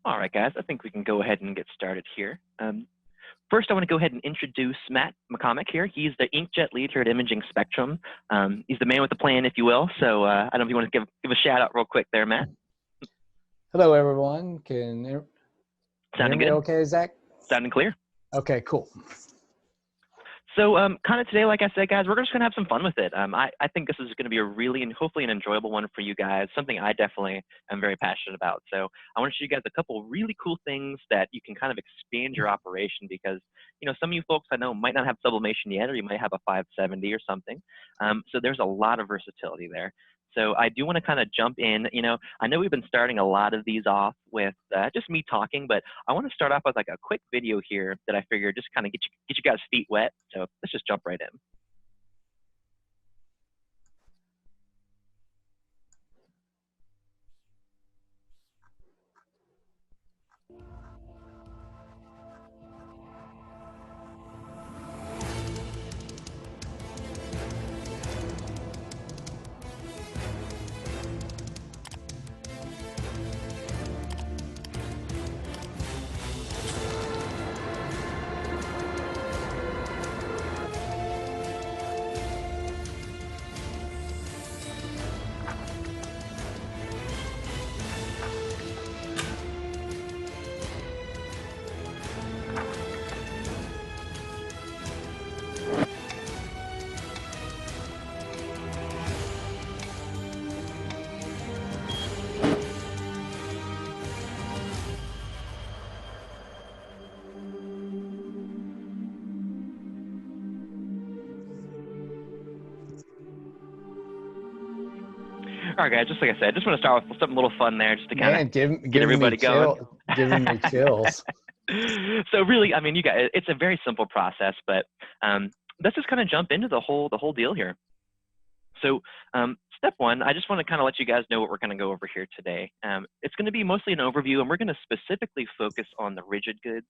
All right, guys, I think we can go ahead and get started here. First, I want to go ahead and introduce Matt McCormick here. He's the inkjet lead here at Imaging Spectrum. He's the man with the plan, if you will. So I don't know if you want to give a shout out real quick there, Matt. Hello, everyone. Can you hear me okay, Zach? Sounding clear. Okay, cool. So kind of today, like I said, guys, we're just going to have some fun with it. I think this is going to be a really and hopefully an enjoyable one for you guys, something I definitely am very passionate about. So I want to show you guys a couple really cool things that you can kind of expand your operation because, you know, some of you folks I know might not have sublimation yet, or you might have a 570 or something. So there's a lot of versatility there. So I do want to kind of jump in. You know, I know we've been starting a lot of these off with just me talking, but I want to start off with like a quick video here that I figure just kind of get you guys' feet wet. So let's just jump right in. All right, guys, just like I said, I just want to start with something a little fun there just to kind of get everybody going. Giving me chills. So really, I mean, you guys, it's a very simple process, but let's just kind of jump into the whole deal here. So step one, I just want to kind of let you guys know what we're going to go over here today. It's going to be mostly an overview, and we're going to specifically focus on the rigid goods.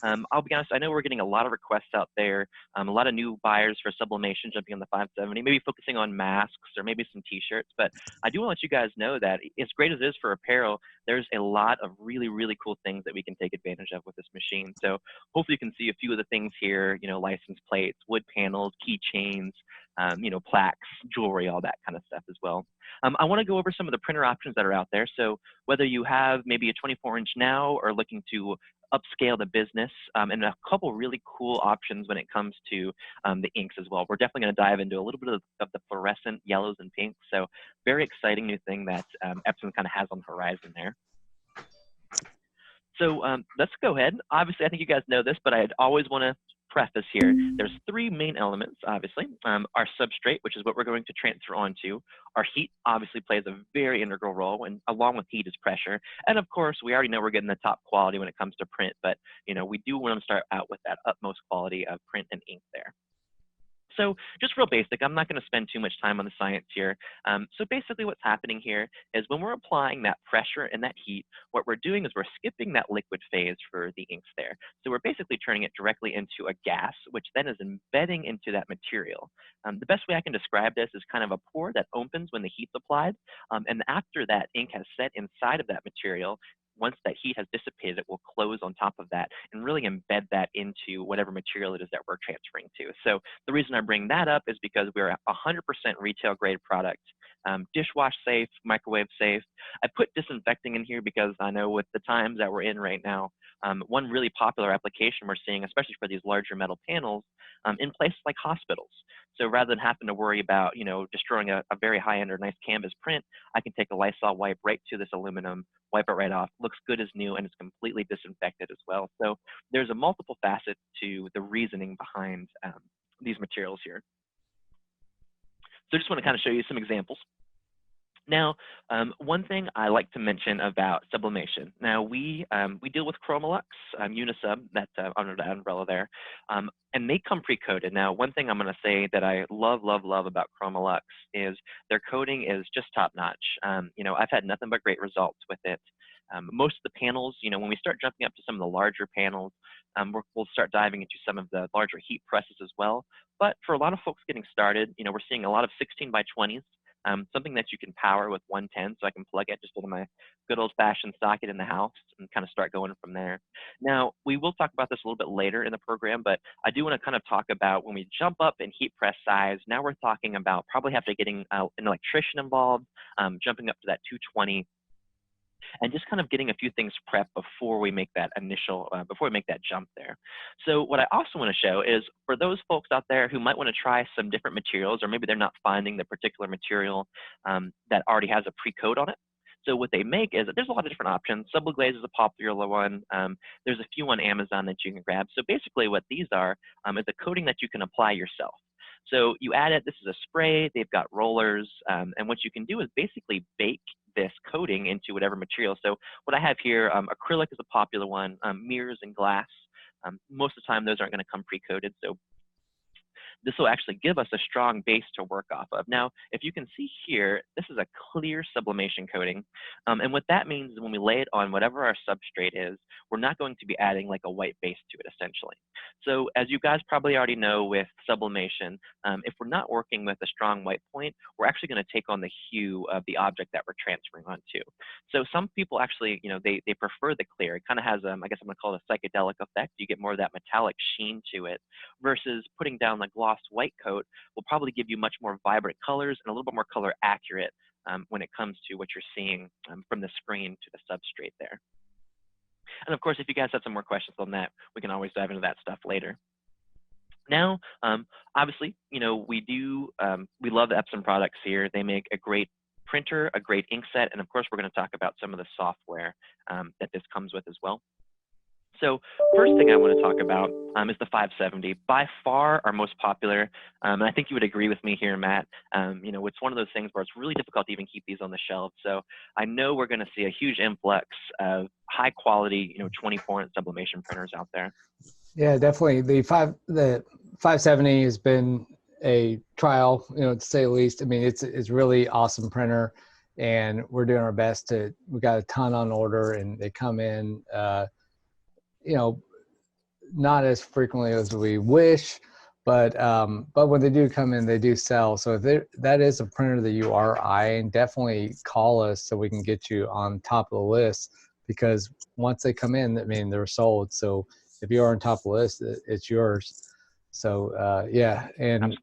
I'll be honest, I know we're getting a lot of requests out there, a lot of new buyers for sublimation jumping on the 570, maybe focusing on masks or maybe some t-shirts, but I do want to let you guys know that as great as it is for apparel, there's a lot of really, really cool things that we can take advantage of with this machine. So hopefully you can see a few of the things here, you know, license plates, wood panels, keychains, you know, plaques, jewelry, all that kind of stuff as well. I want to go over some of the printer options that are out there. So whether you have maybe a 24-inch now or looking to upscale the business, and a couple really cool options when it comes to the inks as well. We're definitely going to dive into a little bit of the fluorescent yellows and pinks. So very exciting new thing that Epson kind of has on the horizon there. So let's go ahead. Obviously, I think you guys know this, but I always want to preface here. There's three main elements, obviously. Our substrate, which is what we're going to transfer onto. Our heat obviously plays a very integral role, and along with heat is pressure. And of course, we already know we're getting the top quality when it comes to print, but you know, we do want to start out with that utmost quality of print and ink there. So just real basic, I'm not going to spend too much time on the science here. So basically what's happening here is when we're applying that pressure and that heat, what we're doing is we're skipping that liquid phase for the inks there. So we're basically turning it directly into a gas, which then is embedding into that material. The best way I can describe this is kind of a pore that opens when the heat's applied. And after that ink has set inside of that material, once that heat has dissipated, it will close on top of that and really embed that into whatever material it is that we're transferring to. So the reason I bring that up is because we're a 100% retail grade product, dishwash safe, microwave safe. I put disinfecting in here because I know with the times that we're in right now, one really popular application we're seeing, especially for these larger metal panels, in places like hospitals. So rather than having to worry about, you know, destroying a very high-end or nice canvas print, I can take a Lysol wipe right to this aluminum, wipe it right off, looks good as new, and it's completely disinfected as well. So there's a multiple facet to the reasoning behind these materials here. So I just want to kind of show you some examples. Now, one thing I like to mention about sublimation. Now, we deal with Chromaluxe, Unisub, that's under the umbrella there, and they come pre-coated. Now, one thing I'm going to say that I love about Chromaluxe is their coating is just top-notch. You know, I've had nothing but great results with it. Most of the panels, you know, when we start jumping up to some of the larger panels, we'll start diving into some of the larger heat presses as well. But for a lot of folks getting started, you know, we're seeing a lot of 16 by 20s. something that you can power with 110, so I can plug it just into my good old-fashioned socket in the house and kind of start going from there. Now, we will talk about this a little bit later in the program, but I do want to kind of talk about when we jump up in heat press size, now we're talking about probably have to getting an electrician involved, jumping up to that 220, and just kind of getting a few things prepped before we make that before we make that jump there. So what I also want to show is for those folks out there who might want to try some different materials, or maybe they're not finding the particular material that already has a pre-coat on it. So what they make is there's a lot of different options. Subglaze is a popular one. There's a few on Amazon that you can grab. So basically what these are is a coating that you can apply yourself. So you add it, this is a spray, they've got rollers, and what you can do is basically bake this coating into whatever material. So what I have here, acrylic is a popular one, mirrors and glass. Most of the time those aren't gonna come pre-coated, so this will actually give us a strong base to work off of. Now, if you can see here, this is a clear sublimation coating. And what that means is when we lay it on whatever our substrate is, we're not going to be adding like a white base to it essentially. So as you guys probably already know with sublimation, if we're not working with a strong white point, we're actually going to take on the hue of the object that we're transferring onto. So some people actually, they prefer the clear. It kind of has, I guess I'm going to call it a psychedelic effect. You get more of that metallic sheen to it versus putting down the gloss white coat will probably give you much more vibrant colors and a little bit more color accurate when it comes to what you're seeing from the screen to the substrate there. And of course, if you guys have some more questions on that, we can always dive into that stuff later. Now, obviously, we love the Epson products here. They make a great printer, a great ink set, and of course, we're going to talk about some of the software that this comes with as well. So first thing I want to talk about is the 570, by far our most popular, and I think you would agree with me here, Matt. It's one of those things where it's really difficult to even keep these on the shelves. So I know we're going to see a huge influx of high quality, 24-inch sublimation printers out there. Yeah, definitely. The 570 has been a trial, to say the least. I mean, it's really awesome printer, and we're doing our best we got a ton on order, and they come in, not as frequently as we wish, but when they do come in, they do sell. So if that is a printer that you are eyeing, definitely call us so we can get you on top of the list, because once they come in, they're sold. So if you're on top of the list, it's yours. So yeah, and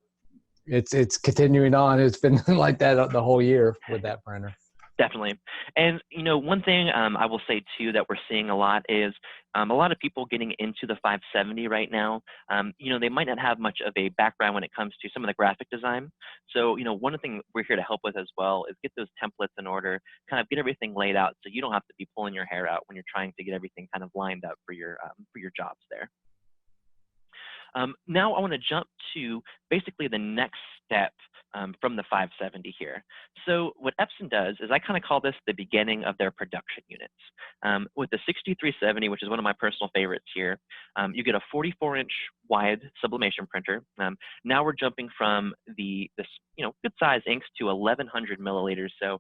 it's continuing on. It's been like that the whole year with that printer. Definitely. And, one thing I will say too that we're seeing a lot is a lot of people getting into the 570 right now. They might not have much of a background when it comes to some of the graphic design. So, one of the things we're here to help with as well is get those templates in order, kind of get everything laid out so you don't have to be pulling your hair out when you're trying to get everything kind of lined up for your jobs there. Now I want to jump to basically the next step from the 570 here. So what Epson does is I kind of call this the beginning of their production units. With the 6370, which is one of my personal favorites here, you get a 44-inch wide sublimation printer. Now we're jumping from this good size inks to 1100 milliliters. So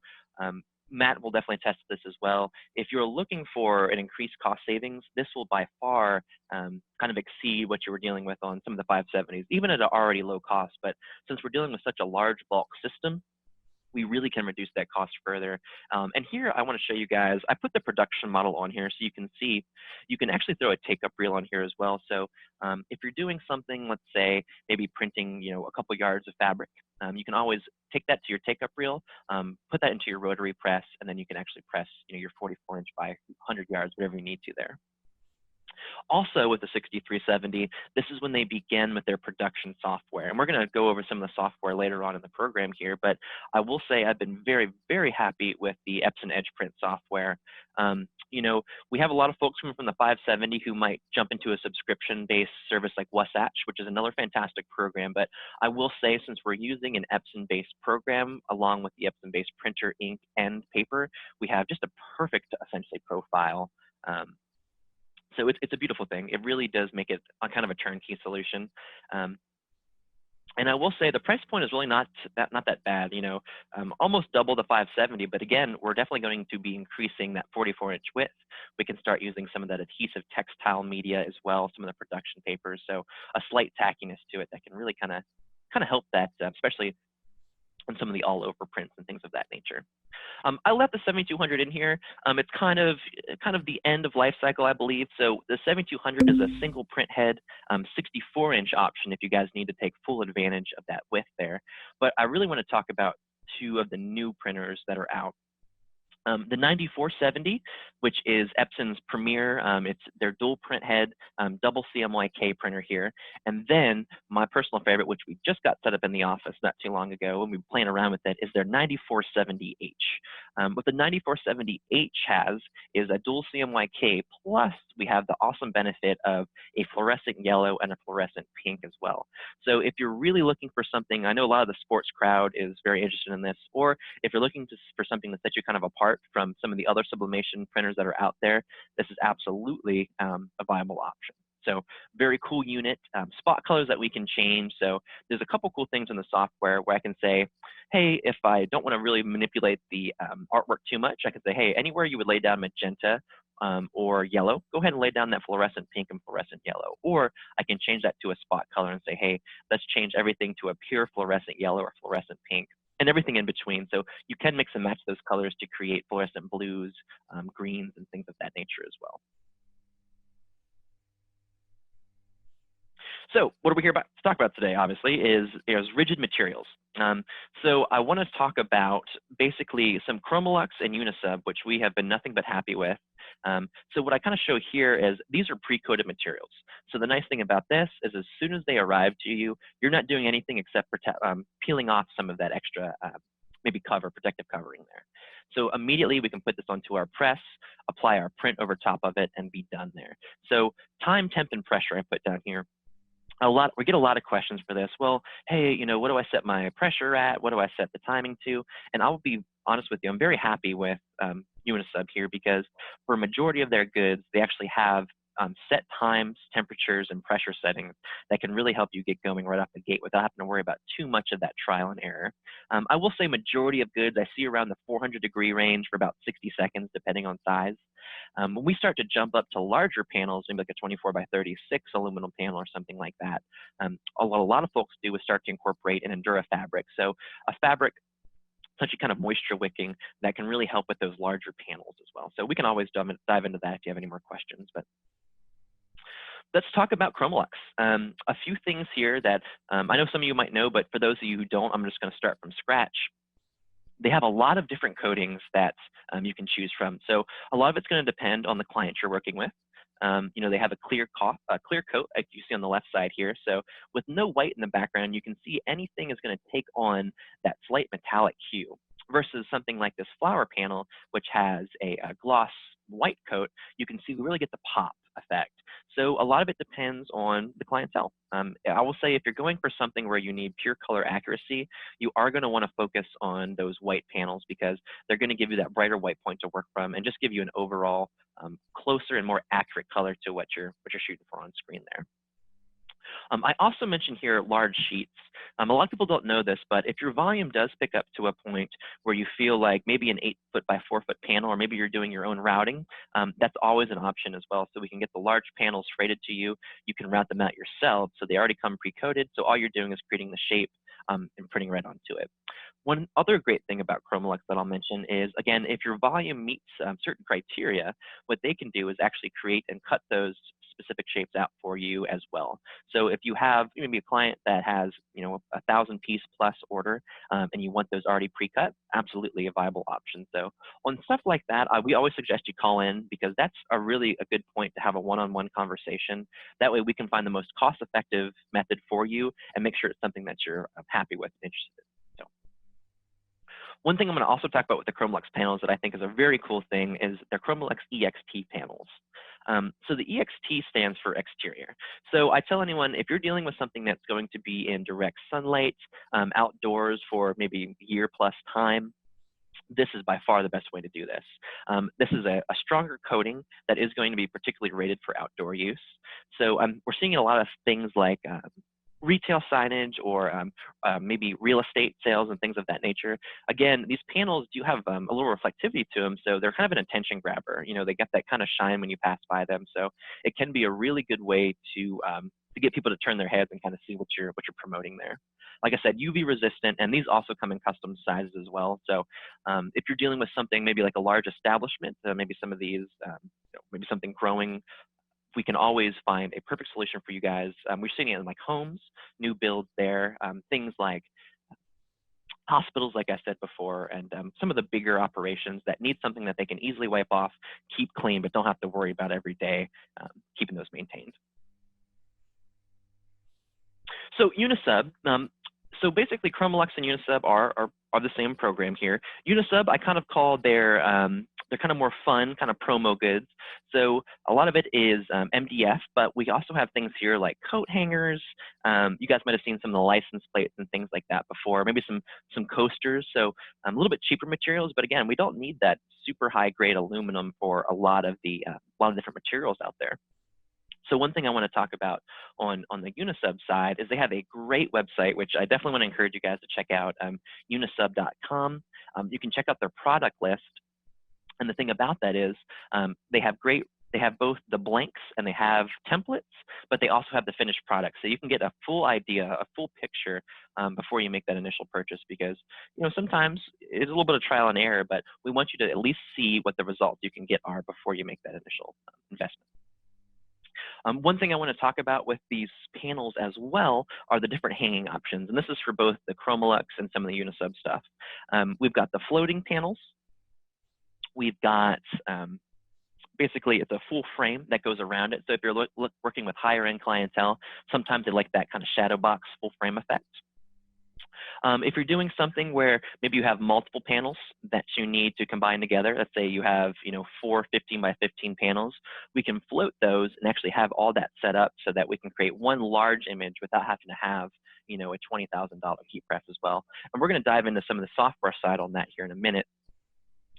Matt will definitely test this as well. If you're looking for an increased cost savings, this will by far kind of exceed what you were dealing with on some of the 570s, even at an already low cost. But since we're dealing with such a large bulk system, we really can reduce that cost further. And here I want to show you guys, I put the production model on here so you can see, you can actually throw a take-up reel on here as well. So if you're doing something, let's say maybe printing a couple yards of fabric, you can always take that to your take-up reel, put that into your rotary press, and then you can actually press your 44-inch by 100 yards, whatever you need to there. Also with the 6370, this is when they begin with their production software. And we're going to go over some of the software later on in the program here, but I will say I've been very, very happy with the Epson EdgePrint software. We have a lot of folks coming from the 570 who might jump into a subscription-based service like Wasatch, which is another fantastic program. But I will say, since we're using an Epson-based program along with the Epson-based printer, ink, and paper, we have just a perfect, essentially, profile. So it's a beautiful thing. It really does make it a kind of a turnkey solution. And I will say the price point is really not that bad, almost double the 570, but again, we're definitely going to be increasing that 44-inch width. We can start using some of that adhesive textile media as well, some of the production papers, so a slight tackiness to it that can really kind of help that, especially and some of the all over prints and things of that nature. I left the 7200 in here. It's kind of the end of life cycle, I believe. So the 7200 is a single print head, 64-inch option if you guys need to take full advantage of that width there. But I really want to talk about two of the new printers that are out. The 9470, which is Epson's premier, it's their dual print head, double CMYK printer here. And then my personal favorite, which we just got set up in the office not too long ago, and we've been playing around with it, is their 9470H. What the 9470H has is a dual CMYK, plus we have the awesome benefit of a fluorescent yellow and a fluorescent pink as well. So if you're really looking for something, I know a lot of the sports crowd is very interested in this, or if you're looking for something that sets you kind of apart from some of the other sublimation printers that are out there, this is absolutely a viable option. So very cool unit, spot colors that we can change. So there's a couple cool things in the software where I can say, hey, if I don't want to really manipulate the artwork too much, I can say, hey, anywhere you would lay down magenta or yellow, go ahead and lay down that fluorescent pink and fluorescent yellow. Or I can change that to a spot color and say, hey, let's change everything to a pure fluorescent yellow or fluorescent pink, and everything in between. So you can mix and match those colors to create fluorescent blues, greens, and things of that nature as well. So what are we here to talk about today, obviously, is rigid materials. So I want to talk about basically some Chromaluxe and Unisub, which we have been nothing but happy with. So what I kind of show here is these are pre-coated materials. So the nice thing about this is as soon as they arrive to you, you're not doing anything except peeling off some of that extra maybe protective covering there. So immediately we can put this onto our press, apply our print over top of it, and be done there. So time, temp, and pressure I put down here. We get a lot of questions for this. Well, hey, what do I set my pressure at? What do I set the timing to? And I'll be honest with you, I'm very happy with Unisub here, because for a majority of their goods, they actually have set times, temperatures, and pressure settings that can really help you get going right off the gate without having to worry about too much of that trial and error. I will say majority of goods I see around the 400-degree range for about 60 seconds, depending on size. When we start to jump up to larger panels, maybe like a 24 by 36 aluminum panel or something like that, what a lot of folks do is start to incorporate an Endura fabric. So a fabric essentially kind of moisture wicking that can really help with those larger panels as well. So we can always dive into that if you have any more questions. But let's talk about Chromaluxe. A few things here that I know some of you might know, but for those of you who don't, I'm just going to start from scratch. They have a lot of different coatings that you can choose from. So a lot of it's going to depend on the client you're working with. They have a clear coat, like you see on the left side here. So with no white in the background, you can see anything is going to take on that slight metallic hue, versus something like this flower panel, which has a gloss white coat. You can see we really get the pop effect. So a lot of it depends on the clientele. I will say if you're going for something where you need pure color accuracy, you are going to want to focus on those white panels, because they're going to give you that brighter white point to work from and just give you an overall closer and more accurate color to what you're shooting for on screen there. I also mentioned here large sheets. A lot of people don't know this, but if your volume does pick up to a point where you feel like maybe an 8-foot by 4-foot panel, or maybe you're doing your own routing, that's always an option as well. So we can get the large panels freighted to you. You can route them out yourself, so they already come pre-coated. So all you're doing is creating the shape and printing right onto it. One other great thing about Chromaluxe that I'll mention is, again, if your volume meets certain criteria, what they can do is actually create and cut those specific shapes out for you as well. So if you have maybe a client that has, a 1,000-piece plus order, and you want those already pre-cut, absolutely a viable option. So on stuff like that, we always suggest you call in, because that's a good point to have a one-on-one conversation. That way we can find the most cost-effective method for you and make sure it's something that you're happy with and interested in. One thing I'm going to also talk about with the Chromaluxe panels that I think is a very cool thing is their Chromaluxe EXT panels. So the EXT stands for exterior. So I tell anyone, if you're dealing with something that's going to be in direct sunlight, outdoors for maybe a year plus time, this is by far the best way to do this. This is a stronger coating that is going to be particularly rated for outdoor use. So we're seeing a lot of things like retail signage or maybe real estate sales and things of that nature. Again, these panels do have a little reflectivity to them, so they're kind of an attention grabber. You know, they get that kind of shine when you pass by them, so it can be a really good way to get people to turn their heads and kind of see what you're promoting there. Like I said, UV resistant, and these also come in custom sizes as well. So if you're dealing with something maybe like a large establishment, maybe some of these, maybe something growing, we can always find a perfect solution for you guys. We're seeing it in like homes, new builds there, things like hospitals, like I said before, and some of the bigger operations that need something that they can easily wipe off, keep clean, but don't have to worry about every day, keeping those maintained. So Unisub, so basically Chromaluxe and Unisub are the same program here. Unisub, I kind of call they're kind of more fun, kind of promo goods. So a lot of it is MDF, but we also have things here like coat hangers. You guys might have seen some of the license plates and things like that before, maybe some coasters. So a little bit cheaper materials, but again, we don't need that super high grade aluminum for a lot of different materials out there. So one thing I want to talk about on the Unisub side is they have a great website, which I definitely want to encourage you guys to check out, unisub.com. You can check out their product list. And the thing about that is they have both the blanks and they have templates, but they also have the finished product. So you can get a full idea, a full picture before you make that initial purchase, because sometimes it's a little bit of trial and error, but we want you to at least see what the results you can get are before you make that initial investment. One thing I want to talk about with these panels as well are the different hanging options. And this is for both the Chromaluxe and some of the Unisub stuff. We've got the floating panels. We've got, basically it's a full frame that goes around it. So if you're working with higher end clientele, sometimes they like that kind of shadow box full frame effect. If you're doing something where maybe you have multiple panels that you need to combine together, let's say you have 4 15 by 15 panels, we can float those and actually have all that set up so that we can create one large image without having to have a $20,000 heat press as well. And we're going to dive into some of the software side on that here in a minute.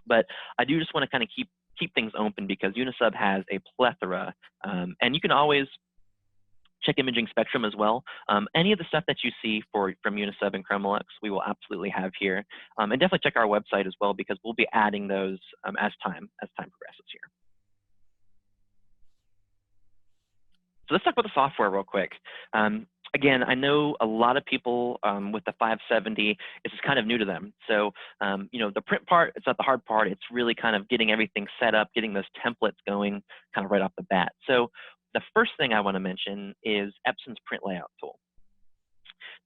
But I do just want to kind of keep things open, because Unisub has a plethora, and you can always check Imaging Spectrum as well. Any of the stuff that you see from Unisub and Chromaluxe, we will absolutely have here. And definitely check our website as well, because we'll be adding those as time progresses here. So let's talk about the software real quick. Again, I know a lot of people with the 570, it's kind of new to them. So, the print part, it's not the hard part. It's really kind of getting everything set up, getting those templates going kind of right off the bat. So the first thing I want to mention is Epson's print layout tool.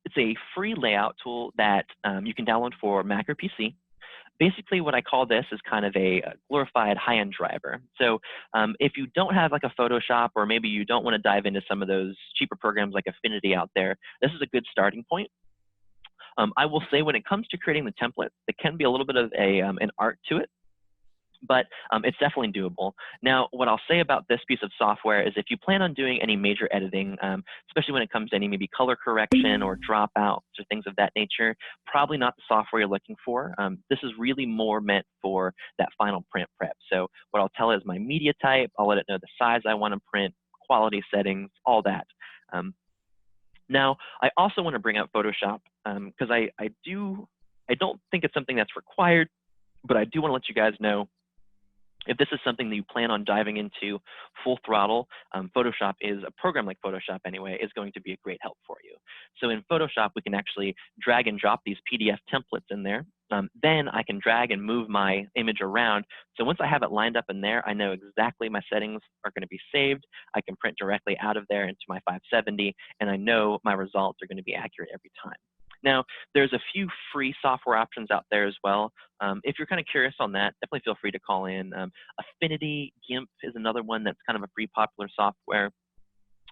It's a free layout tool that you can download for Mac or PC. Basically, what I call this is kind of a glorified high-end driver. So if you don't have like a Photoshop, or maybe you don't want to dive into some of those cheaper programs like Affinity out there, this is a good starting point. I will say when it comes to creating the template, it can be a little bit of an art to it, but it's definitely doable. Now, what I'll say about this piece of software is if you plan on doing any major editing, especially when it comes to any maybe color correction or dropouts or things of that nature, probably not the software you're looking for. This is really more meant for that final print prep. So what I'll tell it is my media type, I'll let it know the size I want to print, quality settings, all that. Now, I also want to bring up Photoshop because I don't think it's something that's required, but I do want to let you guys know, if this is something that you plan on diving into full throttle, Photoshop is a program like Photoshop anyway, is going to be a great help for you. So in Photoshop, we can actually drag and drop these PDF templates in there. Then I can drag and move my image around. So once I have it lined up in there, I know exactly my settings are going to be saved. I can print directly out of there into my 570, and I know my results are going to be accurate every time. Now, there's a few free software options out there as well. If you're kind of curious on that, definitely feel free to call in. Affinity, GIMP is another one that's kind of a free popular software.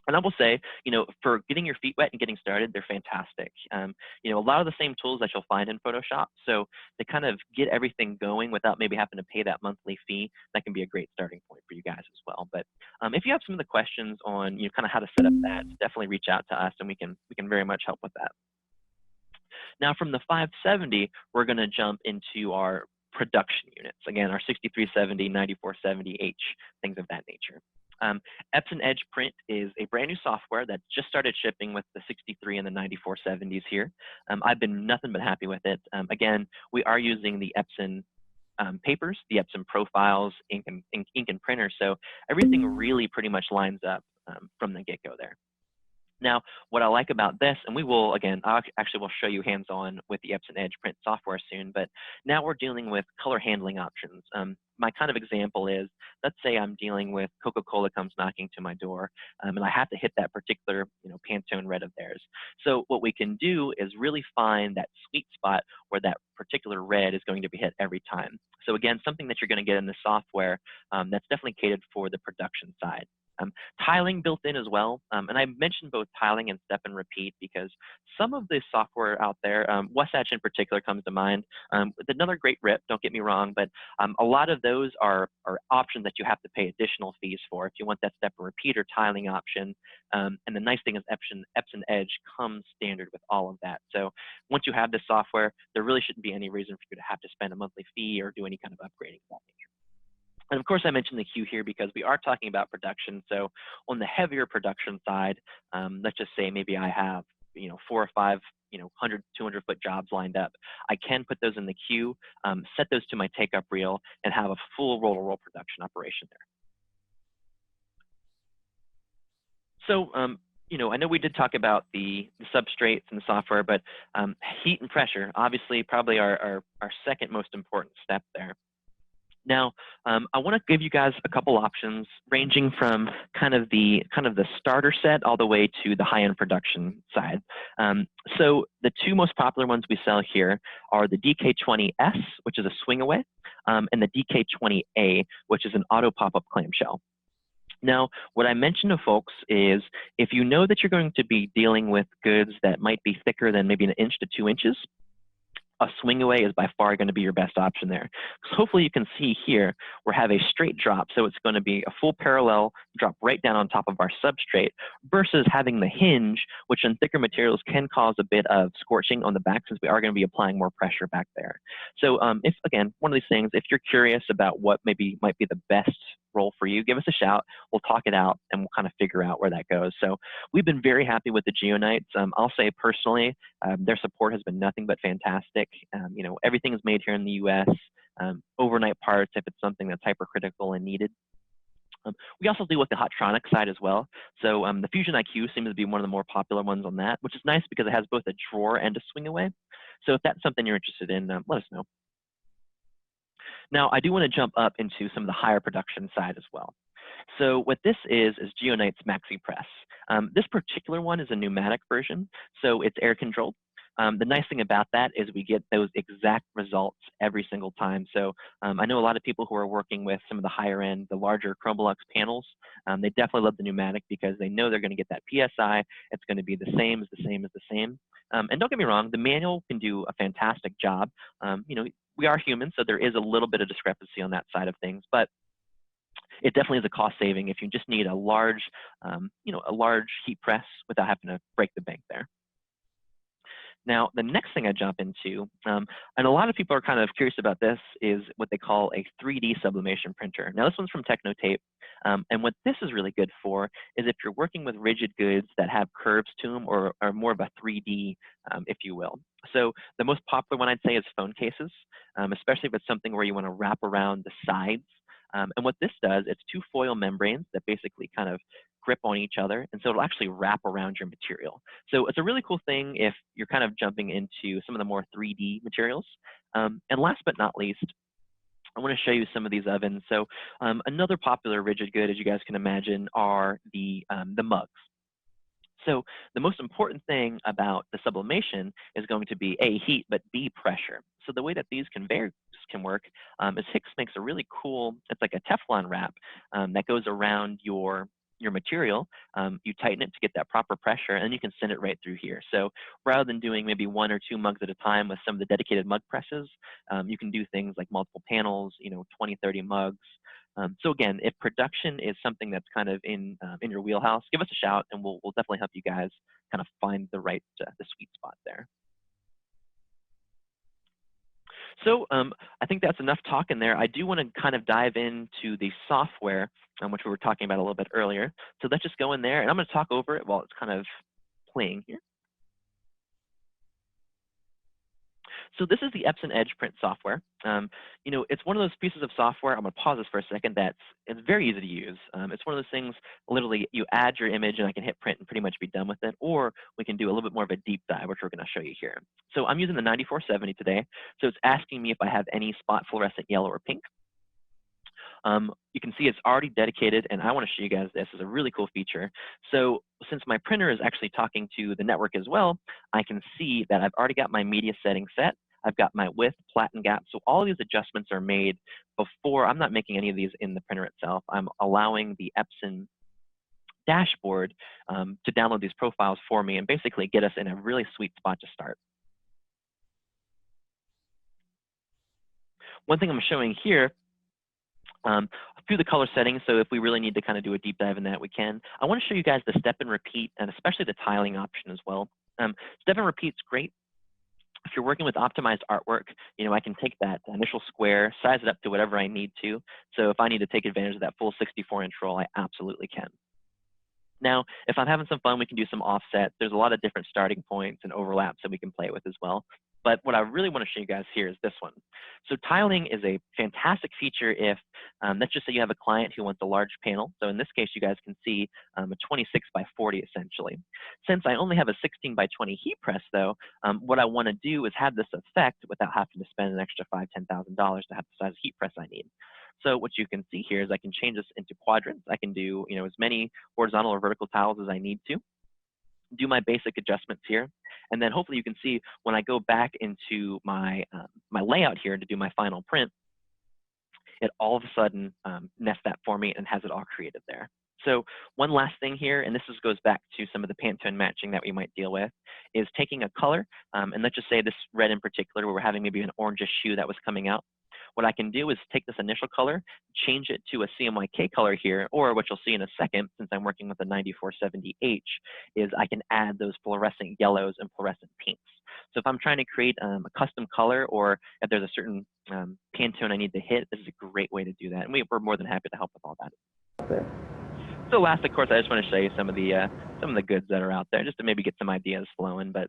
And I will say, for getting your feet wet and getting started, they're fantastic. A lot of the same tools that you'll find in Photoshop. So to kind of get everything going without maybe having to pay that monthly fee, that can be a great starting point for you guys as well. But if you have some of the questions on kind of how to set up that, definitely reach out to us, and we can very much help with that. Now, from the 570, we're going to jump into our production units. Again, our 6370, 9470H, things of that nature. Epson Edge Print is a brand new software that just started shipping with the 63 and the 9470s here. I've been nothing but happy with it. Again, we are using the Epson papers, the Epson profiles, ink and printer, so everything really pretty much lines up from the get-go there. Now, what I like about this, and we will, again, actually will show you hands-on with the Epson Edge Print software soon, but now we're dealing with color handling options. My kind of example is, let's say I'm dealing with Coca-Cola comes knocking to my door, and I have to hit that particular, Pantone red of theirs. So what we can do is really find that sweet spot where that particular red is going to be hit every time. So again, something that you're going to get in the software that's definitely catered for the production side. Tiling built in as well, and I mentioned both tiling and step and repeat because some of the software out there, Wasatch in particular comes to mind. It's another great rip, don't get me wrong, but a lot of those are options that you have to pay additional fees for if you want that step and repeat or tiling option. And the nice thing is Epson Edge comes standard with all of that. So once you have this software, there really shouldn't be any reason for you to have to spend a monthly fee or do any kind of upgrading of that nature. And of course, I mentioned the queue here because we are talking about production. So on the heavier production side, let's just say maybe I have 4 or 5 100, 200-foot jobs lined up. I can put those in the queue, set those to my take-up reel, and have a full roll-to-roll production operation there. So I know we did talk about the substrates and the software, but heat and pressure, obviously, probably our second most important step there. Now, I want to give you guys a couple options ranging from kind of the starter set all the way to the high-end production side. So the two most popular ones we sell here are the DK20S, which is a swing away, and the DK20A, which is an auto pop-up clamshell. Now, what I mentioned to folks is if you know that you're going to be dealing with goods that might be thicker than maybe 1 inch to 2 inches, a swing away is by far going to be your best option there. So hopefully you can see here, we have a straight drop. So it's going to be a full parallel drop right down on top of our substrate versus having the hinge, which in thicker materials can cause a bit of scorching on the back since we are going to be applying more pressure back there. So if, again, one of these things, if you're curious about what maybe might be the best roll for you, give us a shout. We'll talk it out and we'll kind of figure out where that goes. So we've been very happy with the Geonites. I'll say personally, their support has been nothing but fantastic. Everything is made here in the US, overnight parts if it's something that's hypercritical and needed. We also deal with the Hotronic side as well. So the Fusion IQ seems to be one of the more popular ones on that, which is nice because it has both a drawer and a swing away. So if that's something you're interested in, let us know. Now, I do want to jump up into some of the higher production side as well. So what this is Geonite's Maxi Press. This particular one is a pneumatic version, so it's air controlled. The nice thing about that is we get those exact results every single time. So I know a lot of people who are working with some of the higher end, the larger Chromaluxe panels, they definitely love the pneumatic because they know they're going to get that PSI. It's going to be the same as the same as the same. And don't get me wrong, the manual can do a fantastic job. We are human, so there is a little bit of discrepancy on that side of things, but it definitely is a cost saving if you just need a large, a large heat press without having to break the bank there. Now, the next thing I jump into, and a lot of people are kind of curious about this, is what they call a 3D sublimation printer. Now, this one's from Technotape, and what this is really good for is if you're working with rigid goods that have curves to them or are more of a 3D, if you will. So the most popular one I'd say is phone cases, especially if it's something where you want to wrap around the sides. And what this does, it's 2 foil membranes that basically kind of grip on each other, and so it'll actually wrap around your material. So it's a really cool thing if you're kind of jumping into some of the more 3D materials. And last but not least, I want to show you some of these ovens. So another popular rigid good, as you guys can imagine, are the mugs. So the most important thing about the sublimation is going to be A, heat, but B, pressure. So the way that these conveyors can work is Hicks makes a really cool, it's like a Teflon wrap that goes around your material. You tighten it to get that proper pressure, and you can send it right through here. So rather than doing maybe 1 or 2 mugs at a time with some of the dedicated mug presses, you can do things like multiple panels, 20, 30 mugs. So again, if production is something that's kind of in your wheelhouse, give us a shout, and we'll definitely help you guys kind of find the right, the sweet spot there. So I think that's enough talking there. I do want to kind of dive into the software which we were talking about a little bit earlier. So let's just go in there, and I'm going to talk over it while it's kind of playing here. So this is the Epson Edge print software. You know, it's one of those pieces of software, I'm going to pause this for a second, it's very easy to use. It's one of those things, literally, you add your image and I can hit print and pretty much be done with it, or we can do a little bit more of a deep dive, which we're going to show you here. So I'm using the 9470 today, so it's asking me if I have any spot fluorescent yellow or pink. You can see it's already dedicated, and I want to show you guys this as a really cool feature. So since my printer is actually talking to the network as well, I can see that I've already got my media setting set. I've got my width, platen gap. So all these adjustments are made before. I'm not making any of these in the printer itself. I'm allowing the Epson dashboard to download these profiles for me and basically get us in a really sweet spot to start. One thing I'm showing here, through the color settings, so if we really need to kind of do a deep dive in that, we can. I want to show you guys the step and repeat, and especially the tiling option as well. Step and repeat's great. If you're working with optimized artwork, you know, I can take that initial square, size it up to whatever I need to. So if I need to take advantage of that full 64-inch roll, I absolutely can. Now, if I'm having some fun, we can do some offset. There's a lot of different starting points and overlaps that we can play with as well. But what I really want to show you guys here is this one. So tiling is a fantastic feature if, let's just say you have a client who wants a large panel. So in this case, you guys can see a 26 by 40 essentially. Since I only have a 16 by 20 heat press though, what I want to do is have this effect without having to spend an extra $5,000, $10,000 to have the size heat press I need. So what you can see here is I can change this into quadrants. I can do, you know, as many horizontal or vertical tiles as I need to. Do my basic adjustments here, and then hopefully you can see when I go back into my my layout here to do my final print, it all of a sudden nests that for me and has it all created there. So one last thing here, and this goes back to some of the Pantone matching that we might deal with, is taking a color, and let's just say this red in particular, where we're having maybe an orangish hue that was coming out. What I can do is take this initial color, change it to a CMYK color here, or what you'll see in a second, since I'm working with the 9470H, is I can add those fluorescent yellows and fluorescent pinks. So if I'm trying to create a custom color, or if there's a certain Pantone I need to hit, this is a great way to do that. And we're more than happy to help with all that. There. So last, of course, I just want to show you some of the goods that are out there, just to maybe get some ideas flowing. But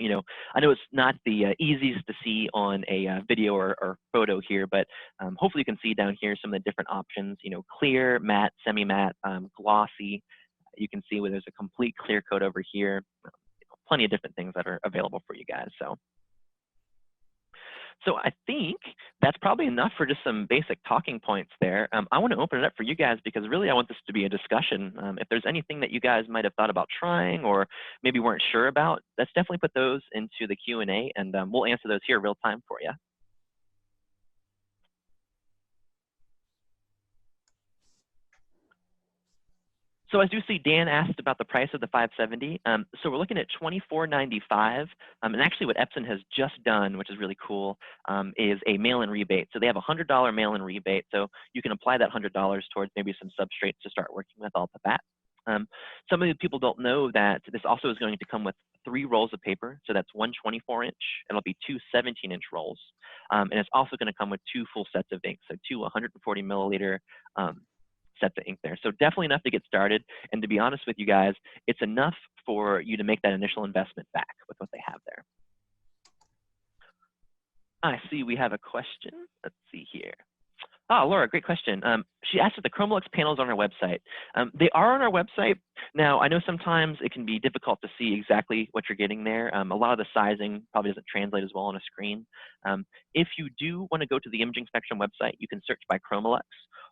you know, I know it's not the easiest to see on a video or photo here, but hopefully you can see down here some of the different options, you know, clear, matte, semi-matte, glossy. You can see where there's a complete clear coat over here. Plenty of different things that are available for you guys. So I think that's probably enough for just some basic talking points there. I want to open it up for you guys because really I want this to be a discussion. If there's anything that you guys might have thought about trying or maybe weren't sure about, let's definitely put those into the Q&A and we'll answer those here real time for you. So I do see Dan asked about the price of the 570. So we're looking at $24.95. And actually what Epson has just done, which is really cool, is a mail-in rebate. So they have a $100 mail-in rebate. So you can apply that $100 towards maybe some substrates to start working with off the bat. Some of the people don't know that this also is going to come with 3 rolls of paper. So that's one 24-inch. It'll be 2 17-inch rolls. And it's also going to come with 2 full sets of ink. So 2 140 milliliter sets of ink there. So definitely enough to get started. And to be honest with you guys, it's enough for you to make that initial investment back with what they have there. I see we have a question. Let's see here. Ah, Laura, great question. She asked if the Chromaluxe panels on our website. They are on our website. Now, I know sometimes it can be difficult to see exactly what you're getting there. A lot of the sizing probably doesn't translate as well on a screen. If you do want to go to the Imaging Spectrum website, you can search by Chromalux.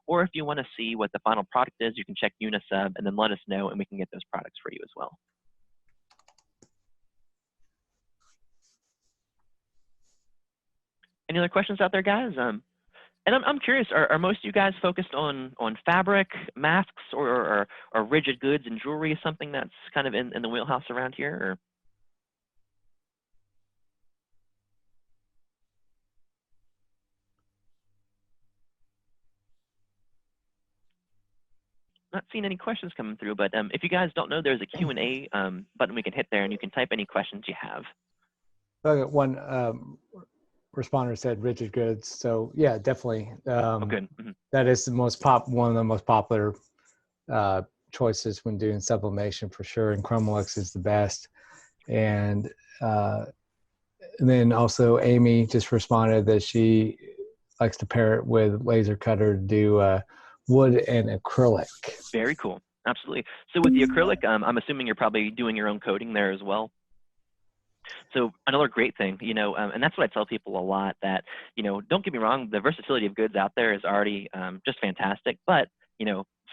Or if you want to see what the final product is, you can check Unisub and then let us know and we can get those products for you as well. Any other questions out there, guys? And I'm curious, are most of you guys focused on fabric, masks, or rigid goods and jewelry, something that's kind of in the wheelhouse around here? Or? Not seeing any questions coming through, but if you guys don't know, there's a Q&A button we can hit there, and you can type any questions you have. Okay, one responder said rigid goods. So yeah, definitely. Oh, good. That is the one of the most popular choices when doing sublimation for sure. And Chromalux is the best. And then also Amy just responded that she likes to pair it with laser cutter to do wood and acrylic. Very cool. Absolutely. So with the acrylic, I'm assuming you're probably doing your own coating there as well. So another great thing, and that's what I tell people a lot, that, don't get me wrong, the versatility of goods out there is already just fantastic, but,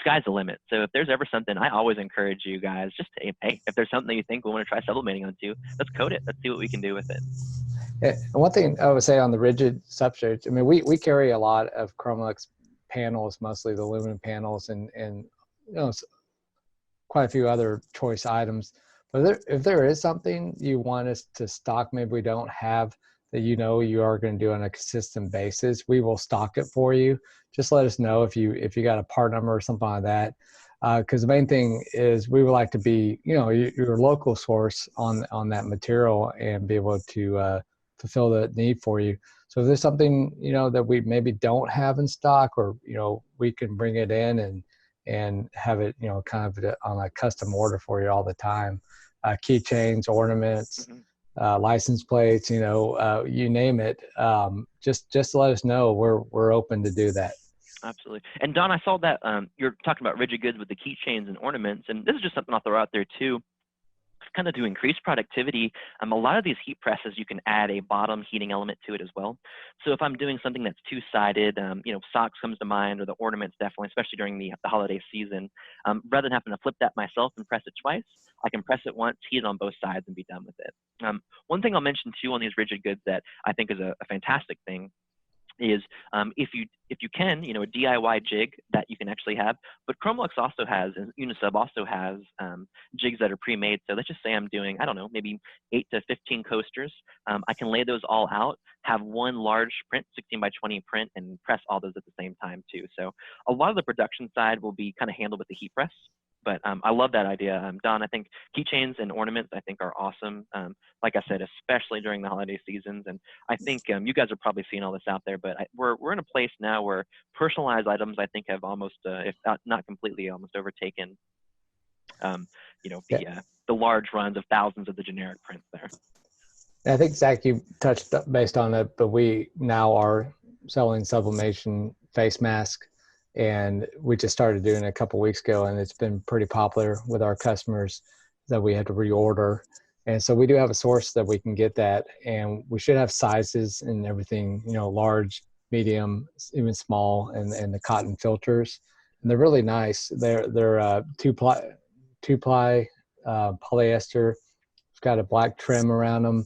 sky's the limit. So if there's ever something, I always encourage you guys just to, hey, if there's something that you think we want to try sublimating onto, let's coat it. Let's see what we can do with it. Yeah, and one thing I would say on the rigid substrates, I mean, we carry a lot of Chromalux panels, mostly the aluminum panels, and quite a few other choice items. But if there is something you want us to stock, maybe we don't have, that you are going to do on a consistent basis, we will stock it for you. Just let us know if you got a part number or something like that. Because the main thing is we would like to be, your local source on that material and be able to fulfill the need for you. So if there's something, that we maybe don't have in stock, or, we can bring it in and have it, kind of on a custom order for you all the time. Keychains, ornaments, license plates, you name it. Just let us know. We're open to do that. Absolutely. And Don, I saw that you're talking about rigid goods with the keychains and ornaments, and this is just something I'll throw out there too. Kind of to increase productivity, a lot of these heat presses, you can add a bottom heating element to it as well. So if I'm doing something that's two-sided, socks comes to mind, or the ornaments definitely, especially during the holiday season, rather than having to flip that myself and press it twice, I can press it once, heat it on both sides, and be done with it. One thing I'll mention too on these rigid goods that I think is a fantastic thing is if you can, a DIY jig that you can actually have. But Chromalux also has, and Unisub also has jigs that are pre-made. So let's just say I'm doing, I don't know, maybe 8 to 15 coasters. I can lay those all out, have one large print, 16 by 20 print, and press all those at the same time too. So a lot of the production side will be kind of handled with the heat press. But I love that idea. Don, I think keychains and ornaments, I think, are awesome. Like I said, especially during the holiday seasons. And I think you guys are probably seeing all this out there, but we're in a place now where personalized items, I think, have almost, if not completely, almost overtaken, the large runs of thousands of the generic prints there. I think, Zach, you touched based on it, but we now are selling sublimation face mask. And we just started doing it a couple of weeks ago, and it's been pretty popular with our customers that we had to reorder. And so we do have a source that we can get that, and we should have sizes and everything, large, medium, even small, and the cotton filters. And they're really nice. They're two-ply polyester. It's got a black trim around them,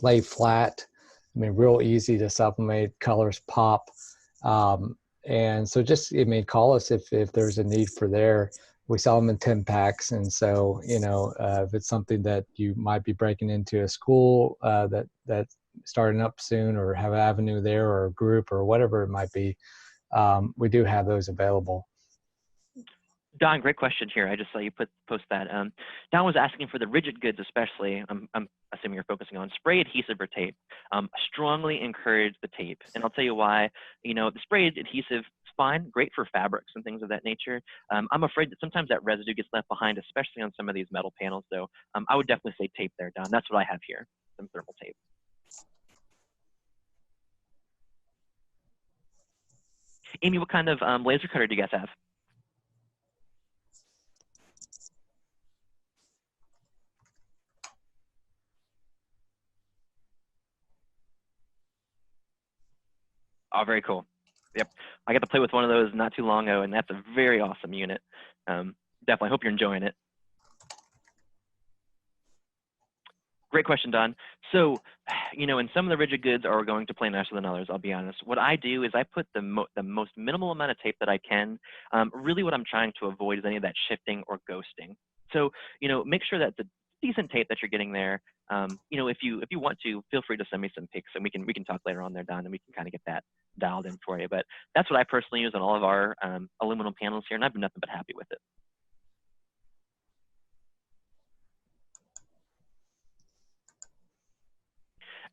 lay flat. I mean, real easy to sublimate, colors pop. And so just, call us if there's a need for there. We sell them in 10 packs. And so, if it's something that you might be breaking into a school that's starting up soon, or have an avenue there, or a group, or whatever it might be, we do have those available. Don, great question here. I just saw you post that. Don was asking for the rigid goods, especially. I'm assuming you're focusing on spray adhesive or tape. Strongly encourage the tape, and I'll tell you why. The spray adhesive is fine, great for fabrics and things of that nature. I'm afraid that sometimes that residue gets left behind, especially on some of these metal panels. So I would definitely say tape there, Don. That's what I have here, some thermal tape. Amy, what kind of laser cutter do you guys have? Oh, very cool. Yep. I got to play with one of those not too long ago, and that's a very awesome unit. Definitely hope you're enjoying it. Great question, Don. So, and some of the rigid goods are going to play nicer than others, I'll be honest. What I do is I put the most minimal amount of tape that I can. Really what I'm trying to avoid is any of that shifting or ghosting. So, make sure that the decent tape that you're getting there. If you want to, feel free to send me some pics, and we can talk later on there, Don, and we can kind of get that dialed in for you. But that's what I personally use on all of our aluminum panels here, and I've been nothing but happy with it.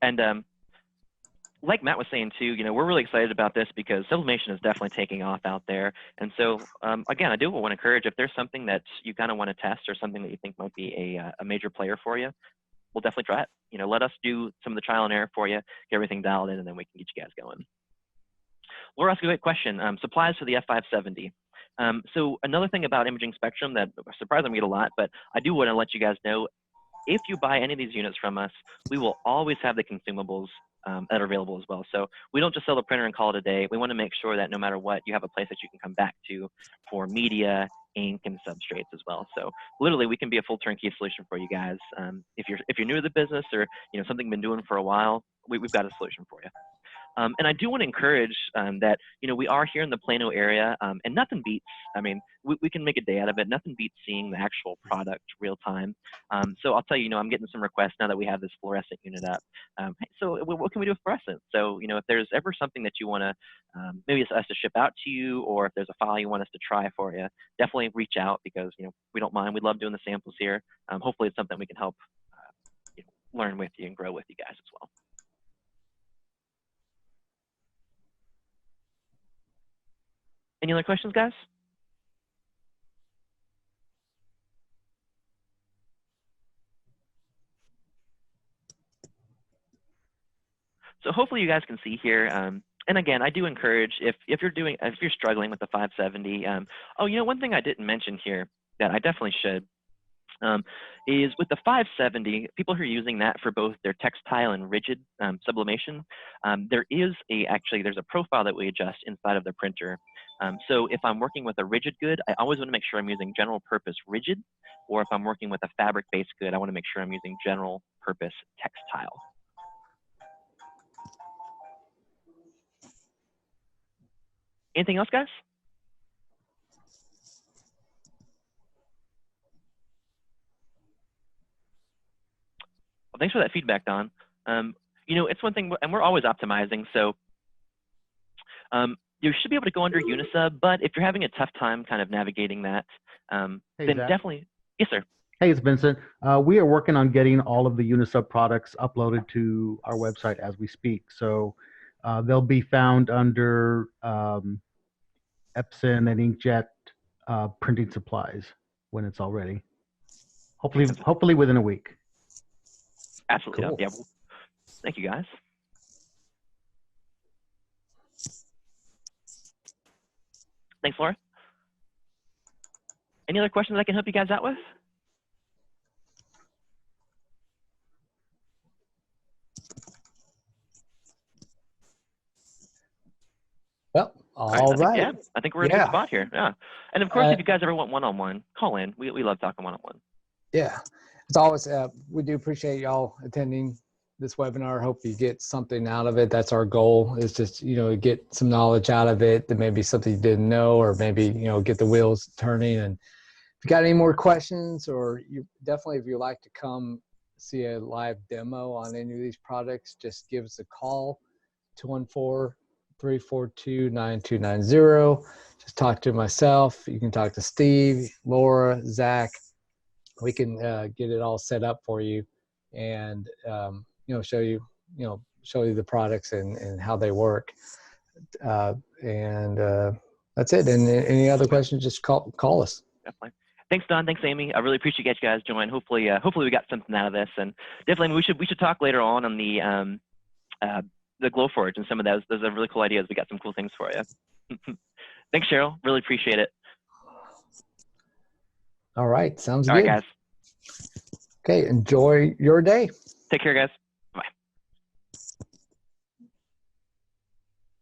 And like Matt was saying too, we're really excited about this because sublimation is definitely taking off out there. And so, again, I do want to encourage, if there's something that you kind of want to test or something that you think might be a major player for you, we'll definitely try it. Let us do some of the trial and error for you, get everything dialed in, and then we can get you guys going. Laura asked a great question. Supplies for the F570. So another thing about Imaging Spectrum that surprisingly we get a lot, but I do want to let you guys know, if you buy any of these units from us, we will always have the consumables that are available as well. So we don't just sell the printer and call it a day. We want to make sure that no matter what, you have a place that you can come back to for media, ink, and substrates as well. So literally, we can be a full turnkey solution for you guys. If you're new to the business, or something you've been doing for a while, we've got a solution for you. And I do want to encourage that, we are here in the Plano area, and nothing beats, we can make a day out of it. Nothing beats seeing the actual product real time. So I'll tell you, I'm getting some requests now that we have this fluorescent unit up. Hey, so what can we do with fluorescent? So, if there's ever something that you want to, maybe it's us to ship out to you, or if there's a file you want us to try for you, definitely reach out, because, we don't mind. We love doing the samples here. Hopefully it's something we can help learn with you and grow with you guys as well. Any other questions, guys? So hopefully you guys can see here. And again, I do encourage, if you're struggling with the 570. One thing I didn't mention here that I definitely should is with the 570, people who are using that for both their textile and rigid sublimation, there's a profile that we adjust inside of the printer. So if I'm working with a rigid good, I always want to make sure I'm using general purpose rigid, or if I'm working with a fabric-based good, I want to make sure I'm using general purpose textile. Anything else, guys? Well, thanks for that feedback, Don. It's one thing, and we're always optimizing. So you should be able to go under Unisub, but if you're having a tough time kind of navigating that, then Zach. definitely, yes, sir. Hey, it's Vincent. We are working on getting all of the Unisub products uploaded to our website as we speak. So they'll be found under Epson and inkjet printing supplies when it's all ready. Hopefully within a week. Absolutely. Cool. Yeah. Thank you, guys. Thanks, Laura. Any other questions I can help you guys out with? Well, all right. I think we're in a good spot here. Yeah. And of course, if you guys ever want one-on-one, call in. We love talking one-on-one. Yeah. It's always, we do appreciate y'all attending this webinar. Hope you get something out of it. That's our goal, is just, get some knowledge out of it, that maybe something you didn't know, or maybe, get the wheels turning. And if you got any more questions, or if you'd like to come see a live demo on any of these products, just give us a call, 214-342-9290. Just talk to myself. You can talk to Steve, Laura, Zach. We can get it all set up for you, and show you the products and how they work. And that's it. And any other questions, just call us. Definitely. Thanks, Don. Thanks, Amy. I really appreciate you guys joining. Hopefully we got something out of this, and definitely we should talk later on the Glowforge and some of those. Those are really cool ideas. We got some cool things for you. Thanks, Cheryl. Really appreciate it. All right. Sounds good. All right, guys. Okay. Enjoy your day. Take care, guys.